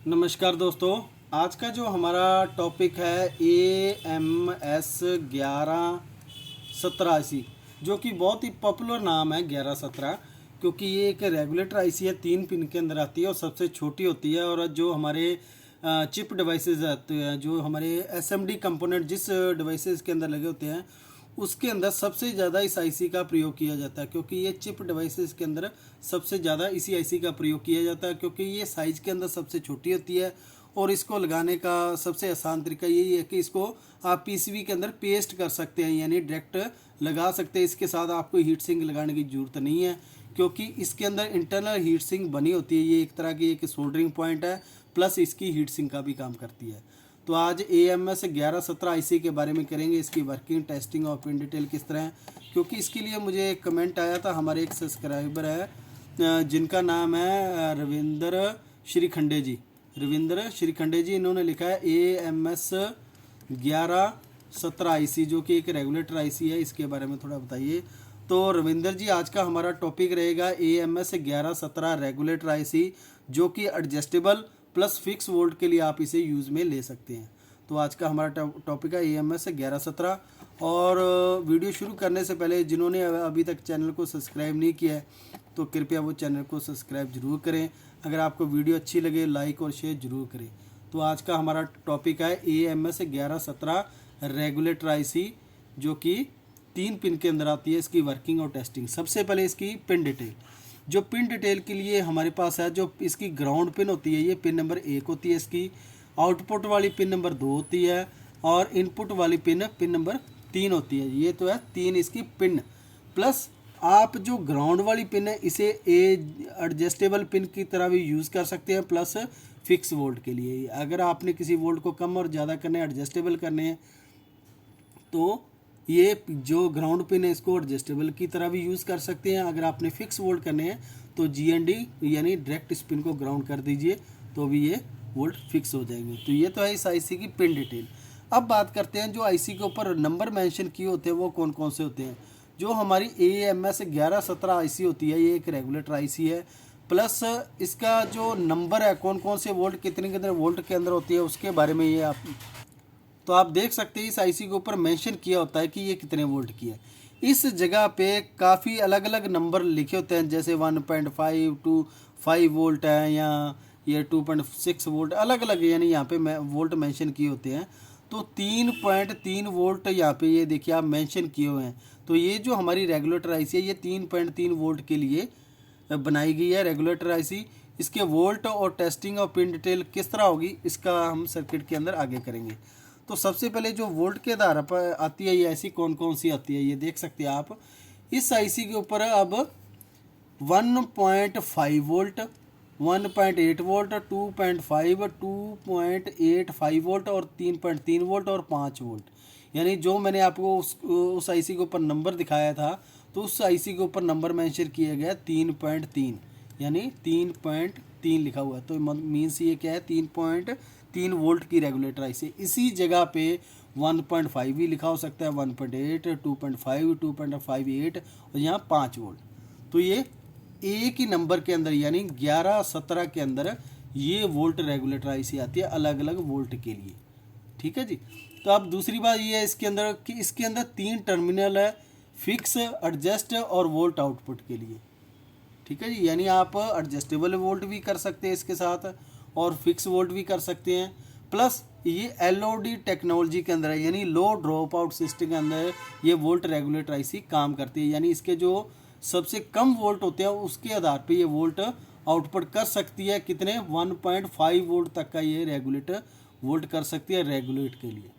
नमस्कार दोस्तों। आज का जो हमारा टॉपिक है AMS 1117 जो कि बहुत ही पॉपुलर नाम है 1117, क्योंकि ये एक रेगुलेटर आईसी है, 3 पिन के अंदर आती है और सबसे छोटी होती है। और जो हमारे चिप डिवाइसेस आते हैं, जो हमारे SMD कंपोनेंट जिस डिवाइसेस के अंदर लगे होते हैं उसके अंदर सबसे ज़्यादा इस आईसी का प्रयोग किया जाता है, क्योंकि ये चिप डिवाइसेस के अंदर सबसे ज़्यादा इसी आईसी का प्रयोग किया जाता है, क्योंकि ये साइज़ के अंदर सबसे छोटी होती है। और इसको लगाने का सबसे आसान तरीका यही है कि इसको आप पीसीबी के अंदर पेस्ट कर सकते हैं, यानी डायरेक्ट लगा सकते हैं। इसके साथ आपको हीट सिंक लगाने की ज़रूरत नहीं है, क्योंकि इसके अंदर इंटरनल हीट सिंक बनी होती है। ये एक तरह की एक सोल्डरिंग पॉइंट है, प्लस इसकी हीट सिंक का भी काम करती है। तो आज AMS 1117 आईसी के बारे में करेंगे, इसकी वर्किंग, टेस्टिंग और पिन डिटेल किस तरह है। क्योंकि इसके लिए मुझे एक कमेंट आया था, हमारे एक सब्सक्राइबर है जिनका नाम है रविंद्र श्रीखंडे जी। इन्होंने लिखा है AMS 1117 आईसी जो कि एक रेगुलेटर आईसी है, इसके बारे में थोड़ा बताइए। तो रविंदर जी, आज का हमारा टॉपिक रहेगा AMS 1117 रेगुलेटर आईसी, जो कि एडजस्टेबल प्लस फिक्स वोल्ट के लिए आप इसे यूज़ में ले सकते हैं। तो आज का हमारा टॉपिक है AMS 1117। और वीडियो शुरू करने से पहले जिन्होंने अभी तक चैनल को सब्सक्राइब नहीं किया है तो कृपया वो चैनल को सब्सक्राइब जरूर करें। अगर आपको वीडियो अच्छी लगे लाइक और शेयर जरूर करें। तो आज का हमारा टॉपिक है AMS 1117 रेगुलेटर आईसी, जो कि 3 पिन के अंदर आती है। इसकी वर्किंग और टेस्टिंग, सबसे पहले इसकी पिन डिटेल। जो पिन डिटेल के लिए हमारे पास है, जो इसकी ग्राउंड पिन होती है ये पिन नंबर 1 होती है, इसकी आउटपुट वाली पिन नंबर 2 होती है, और इनपुट वाली पिन नंबर 3 होती है। ये तो है 3 इसकी पिन। प्लस आप जो ग्राउंड वाली पिन है इसे एडजस्टेबल पिन की तरह भी यूज़ कर सकते हैं, प्लस फिक्स वोल्ट के लिए। अगर आपने किसी वोल्ट को कम और ज़्यादा करने, एडजस्टेबल करने हैं, तो ये जो ग्राउंड पिन है इसको एडजस्टेबल की तरह भी यूज़ कर सकते हैं। अगर आपने फिक्स वोल्ट करने हैं तो GND यानी डायरेक्ट इस पिन को ग्राउंड कर दीजिए, तो भी ये वोल्ट फिक्स हो जाएंगे। तो ये तो है इस आईसी की पिन डिटेल। अब बात करते हैं जो आईसी के ऊपर नंबर मेंशन किए होते हैं वो कौन कौन से होते हैं। जो हमारी AMS 1117 आईसी होती है, ये एक रेगुलेटर आईसी है। प्लस इसका जो नंबर है, कौन कौन से वोल्ट कितने कितने वोल्ट के अंदर होती है, उसके बारे में ये आप तो आप देख सकते हैं इस आईसी के ऊपर मेंशन किया होता है कि ये कितने वोल्ट की है। इस जगह पे काफ़ी अलग अलग नंबर लिखे होते हैं, जैसे 1.5 to 5 वोल्ट है, या ये 2.6 वोल्ट, अलग अलग यानी यहाँ पे वोल्ट मेंशन किए होते हैं। तो 3.3 वोल्ट यहाँ पे ये देखिए आप मेंशन किए हुए हैं। तो ये जो हमारी रेगुलेटर आईसी है ये 3.3 वोल्ट के लिए बनाई गई है रेगुलेटर आईसी। इसके वोल्ट और टेस्टिंग और पिन डिटेल किस तरह होगी इसका हम सर्किट के अंदर आगे करेंगे। तो सबसे पहले जो वोल्ट के आधार पर आती है ये ऐसी कौन कौन सी आती है, ये देख सकते हैं आप। इस आईसी के ऊपर अब 1.5 वोल्ट, 1.8 वोल्ट, 2.5, 2.85 वोल्ट और 3.3 वोल्ट और 5 वोल्ट। यानी जो मैंने आपको उस आईसी के ऊपर नंबर दिखाया था, तो उस आईसी के ऊपर नंबर मेंशन किया गया 3.3, यानी 3.3 लिखा हुआ है। तो मीन्स ये क्या है, 3.3 वोल्ट की रेगुलेटर आईसी। इसी जगह पे 1.5 भी लिखा हो सकता है, 1.8, 2.5, 2.58 और यहाँ 5 वोल्ट। तो ये एक ही नंबर के अंदर यानी 1117 के अंदर ये वोल्ट रेगुलेटर आईसी आती है, अलग अलग वोल्ट के लिए। ठीक है जी। तो अब दूसरी बात ये है इसके अंदर कि इसके अंदर 3 टर्मिनल है, फिक्स, एडजस्ट और वोल्ट आउटपुट के लिए। ठीक है जी। यानी आप एडजस्टेबल वोल्ट भी कर सकते हैं इसके साथ, और फिक्स वोल्ट भी कर सकते हैं। प्लस ये LOD टेक्नोलॉजी के अंदर है, यानी लो ड्रॉप आउट सिस्टम के अंदर ये वोल्ट रेगुलेटर आईसी काम करती है। यानी इसके जो सबसे कम वोल्ट होते हैं उसके आधार पे ये वोल्ट आउटपुट कर सकती है। कितने, 1.5 वोल्ट तक का ये रेगुलेटर वोल्ट कर सकती है रेगुलेट के लिए।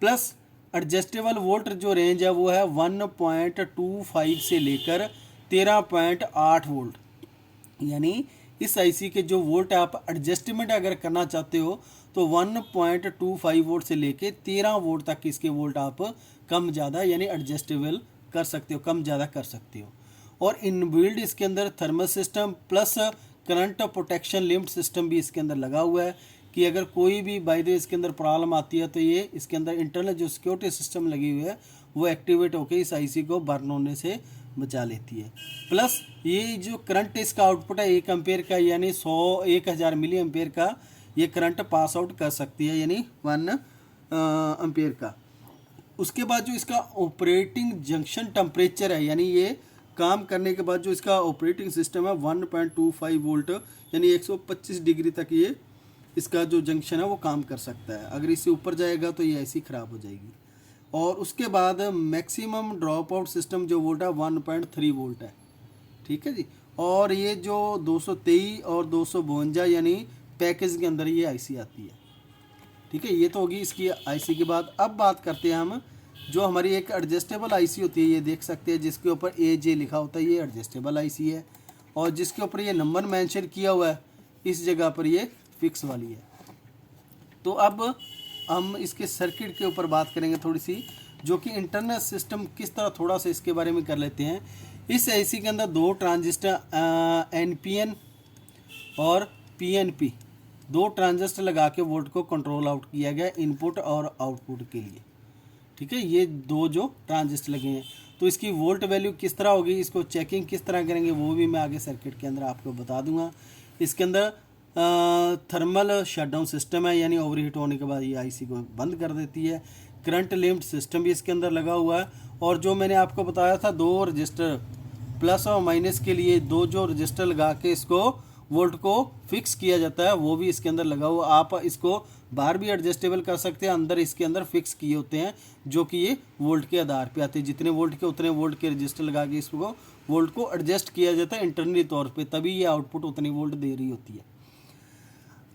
प्लस एडजस्टेबल वोल्ट जो रेंज है वो है 1.25 से लेकर 13.8 वोल्ट। यानी इस आईसी के जो वोल्ट आप एडजस्टमेंट अगर करना चाहते हो तो 1.25 वोल्ट से लेके 13 वोल्ट तक इसके वोल्ट आप कम ज़्यादा यानी एडजस्टेबल कर सकते हो, कम ज़्यादा कर सकते हो। और इनबिल्ड इसके अंदर thermal system plus current protection limit system भी इसके अंदर लगा हुआ है, कि अगर कोई भी बाय द इसके अंदर प्रॉब्लम आती है तो ये इसके अंदर इंटरनल जो सिक्योरिटी सिस्टम लगी हुई है वो एक्टिवेट होकर इस आईसी को बर्न होने से बचा लेती है। प्लस ये जो करंट इसका आउटपुट है 1 एम्पेयर का, यानी 1000 मिली एम्पेयर का ये करंट पास आउट कर सकती है, यानी 1 एम्पियर का। उसके बाद जो इसका ऑपरेटिंग जंक्शन टेम्परेचर है, यानी ये काम करने के बाद जो इसका ऑपरेटिंग सिस्टम है 1.25 वोल्ट यानी 125 डिग्री तक ये इसका जो जंक्शन है वो काम कर सकता है। अगर इससे ऊपर जाएगा तो ये ऐसी ख़राब हो जाएगी। और उसके बाद मैक्सिमम ड्रॉप आउट सिस्टम जो वोल्ट है 1.3 वोल्ट है, ठीक है जी। और ये जो 223 और 252 यानी पैकेज के अंदर ये आईसी आती है, ठीक है। ये तो होगी इसकी आईसी की बात। अब बात करते हैं हम जो हमारी एक एडजस्टेबल आईसी होती है, ये देख सकते हैं जिसके ऊपर AJ लिखा होता है, ये एडजस्टेबल आईसी है। और जिसके ऊपर ये नंबर मेंशन किया हुआ है इस जगह पर ये फिक्स वाली है। तो अब हम इसके सर्किट के ऊपर बात करेंगे थोड़ी सी, जो कि इंटरनल सिस्टम किस तरह, थोड़ा सा इसके बारे में कर लेते हैं। इस आईसी के अंदर 2 ट्रांजिस्टर NPN और PNP 2 ट्रांजिस्टर लगा के वोल्ट को कंट्रोल आउट किया गया इनपुट और आउटपुट के लिए, ठीक है। ये 2 जो ट्रांजिस्टर लगे हैं, तो इसकी वोल्ट वैल्यू किस तरह होगी, इसको चेकिंग किस तरह करेंगे वो भी मैं आगे सर्किट के अंदर आपको बता दूंगा। इसके अंदर थर्मल शटडाउन सिस्टम है, यानी ओवरहीट होने के बाद ये आईसी को बंद कर देती है। करंट लिमिट सिस्टम भी इसके अंदर लगा हुआ है। और जो मैंने आपको बताया था 2 रजिस्टर प्लस और माइनस के लिए 2 जो रजिस्टर लगा के इसको वोल्ट को फिक्स किया जाता है, वो भी इसके अंदर लगा हुआ। आप इसको बाहर भी एडजस्टेबल कर सकते हैं, अंदर इसके अंदर फिक्स किए होते हैं जो कि ये वोल्ट के आधार पे आते हैं। जितने वोल्ट के उतने वोल्ट के रजिस्टर लगा के इसको वोल्ट को एडजस्ट किया जाता है इंटरनली तौर पे, तभी ये आउटपुट उतनी वोल्ट दे रही होती है।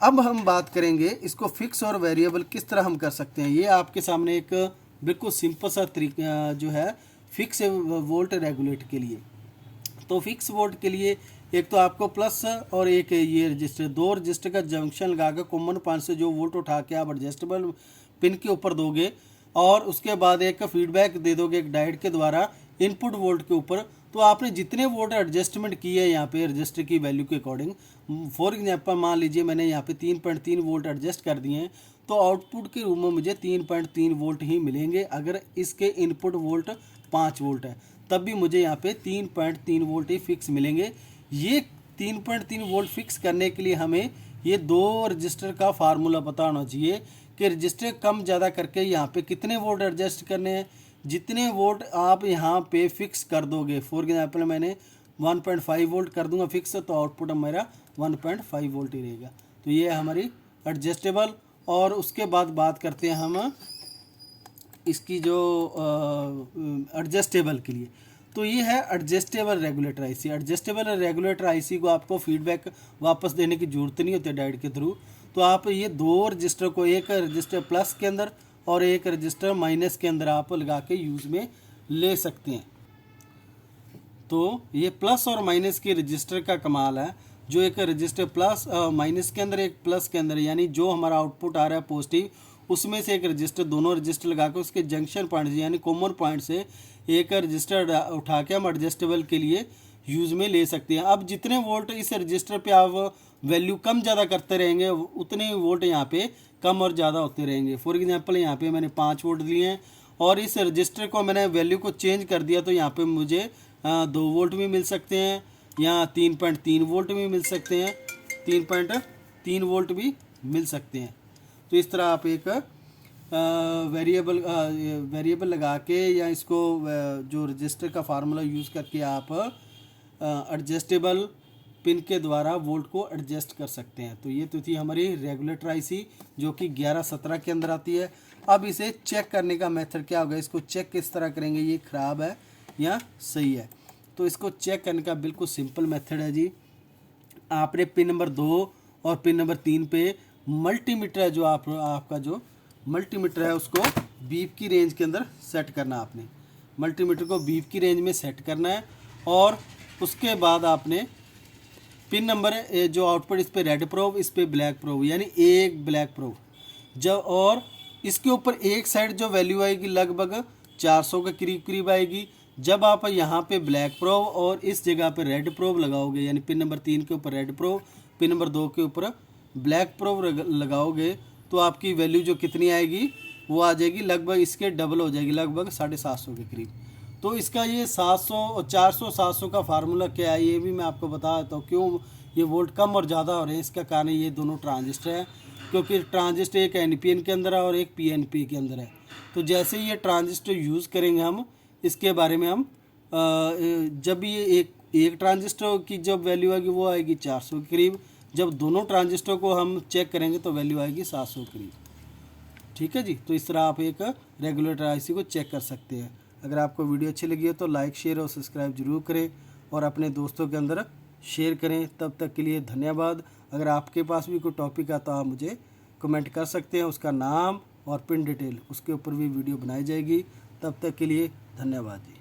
अब हम बात करेंगे इसको फिक्स और वेरिएबल किस तरह हम कर सकते हैं। ये आपके सामने एक बिल्कुल सिंपल सा तरीका जो है फिक्स वोल्ट रेगुलेट के लिए। तो फिक्स वोल्ट के लिए एक तो आपको प्लस और एक ये रजिस्टर, 2 रजिस्टर का जंक्शन लगा के कॉमन पॉइंट से जो वोल्ट उठा के आप एडजस्टेबल पिन के ऊपर दोगे, और उसके बाद एक फीडबैक दे दोगे एक डायोड के द्वारा इनपुट वोल्ट के ऊपर। तो आपने जितने वोल्ट एडजस्टमेंट किए यहाँ पे रजिस्टर की वैल्यू के अकॉर्डिंग, फॉर एग्जांपल मान लीजिए मैंने यहाँ पे 3.3 वोल्ट एडजस्ट कर दिए हैं, तो आउटपुट के रूप में मुझे 3.3 वोल्ट ही मिलेंगे। अगर इसके इनपुट वोल्ट 5 वोल्ट है तब भी मुझे यहाँ पे 3.3 वोल्ट ही फिक्स मिलेंगे। ये 3.3 वोल्ट फिक्स करने के लिए हमें ये 2 रजिस्टर का फार्मूला पता होना चाहिए कि रजिस्टर कम ज़्यादा करके यहाँ पे कितने वोल्ट एडजस्ट करने हैं। जितने वोल्ट आप यहाँ पे फिक्स कर दोगे, फॉर एग्जांपल मैंने 1.5 वोल्ट कर दूंगा फिक्स, तो आउटपुट मेरा 1.5 वोल्ट ही रहेगा। तो ये हमारी एडजस्टेबल। और उसके बाद बात करते हैं हम इसकी जो एडजस्टेबल के लिए। तो ये है adjustable regulator IC. Adjustable regulator IC को आपको फीडबैक वापस देने की जरूरत नहीं होती डायोड के थ्रू। तो आप ये 2 रजिस्टर को, एक रजिस्टर प्लस के अंदर और एक रजिस्टर माइनस के अंदर आप लगा के यूज़ में ले सकते हैं। तो ये प्लस और माइनस के रजिस्टर का कमाल है, जो एक रजिस्टर प्लस माइनस के अंदर एक प्लस के अंदर, यानी जो हमारा आउटपुट आ रहा है पॉजिटिव, उसमें से एक रजिस्टर, दोनों रजिस्टर लगा के उसके जंक्शन पॉइंट से यानी कॉमन पॉइंट से एक रजिस्टर उठा के हम एडजस्टेबल के लिए यूज़ में ले सकते हैं। अब जितने वोल्ट इस रजिस्टर पे आप वैल्यू कम ज़्यादा करते रहेंगे, उतने वोल्ट यहाँ पे कम और ज़्यादा होते रहेंगे। फॉर एग्जांपल यहाँ पे मैंने 5 वोल्ट लिए हैं और इस रजिस्टर को मैंने वैल्यू को चेंज कर दिया, तो यहाँ पे मुझे 2 वोल्ट भी मिल सकते हैं, या 3.3 वोल्ट भी मिल सकते हैं, 3.3 वोल्ट भी मिल सकते हैं। तो इस तरह आप एक वेरिएबल लगा के या इसको जो रजिस्टर का फार्मूला यूज़ करके आप एडजस्टेबल पिन के द्वारा वोल्ट को एडजस्ट कर सकते हैं। तो ये तो थी हमारी रेगुलेटर आईसी जो कि 1117 के अंदर आती है। अब इसे चेक करने का मेथड क्या होगा, इसको चेक किस तरह करेंगे, ये ख़राब है या सही है। तो इसको चेक करने का बिल्कुल सिंपल मेथड है जी। आपने पिन नंबर 2 और पिन नंबर 3 पे मल्टीमीटर है, जो आपका जो मल्टीमीटर है उसको बीप की रेंज के अंदर सेट करना। आपने मल्टीमीटर को बीप की रेंज में सेट करना है, और उसके बाद आपने पिन नंबर जो आउटपुट, इस पे रेड प्रोब, इस पे ब्लैक प्रोब, यानी एक ब्लैक प्रोब जब, और इसके ऊपर एक साइड जो वैल्यू आएगी लगभग 400 के करीब करीब आएगी। जब आप यहाँ पे ब्लैक प्रोब और इस जगह पे रेड प्रोब लगाओगे, यानी पिन नंबर 3 के ऊपर रेड प्रोब, पिन नंबर 2 के ऊपर ब्लैक प्रोब लगाओगे, तो आपकी वैल्यू जो कितनी आएगी वो आ जाएगी लगभग इसके डबल हो जाएगी, लगभग 750 के करीब। तो इसका ये 700 400 700 का फार्मूला क्या है ये भी मैं आपको बता देता हूँ। क्यों ये वोल्ट कम और ज़्यादा हो रहे हैं, इसका कारण ये दोनों ट्रांजिस्टर है। क्योंकि ट्रांजिस्टर एक एनपीएन के अंदर है और एक पीएनपी के अंदर है। तो जैसे ये ट्रांजिस्टर यूज़ करेंगे हम, इसके बारे में हम जब ये एक ट्रांजिस्टर की जब वैल्यू आएगी वो आएगी 400 के करीब, जब दोनों ट्रांजिस्टर को हम चेक करेंगे तो वैल्यू आएगी 700 के करीब। ठीक है जी। तो इस तरह आप एक रेगुलेटर आईसी को चेक कर सकते हैं। अगर आपको वीडियो अच्छी लगी हो तो लाइक शेयर और सब्सक्राइब जरूर करें और अपने दोस्तों के अंदर शेयर करें। तब तक के लिए धन्यवाद। अगर आपके पास भी कोई टॉपिक है तो आप मुझे कमेंट कर सकते हैं, उसका नाम और पिन डिटेल उसके ऊपर भी वीडियो बनाई जाएगी। तब तक के लिए धन्यवाद जी।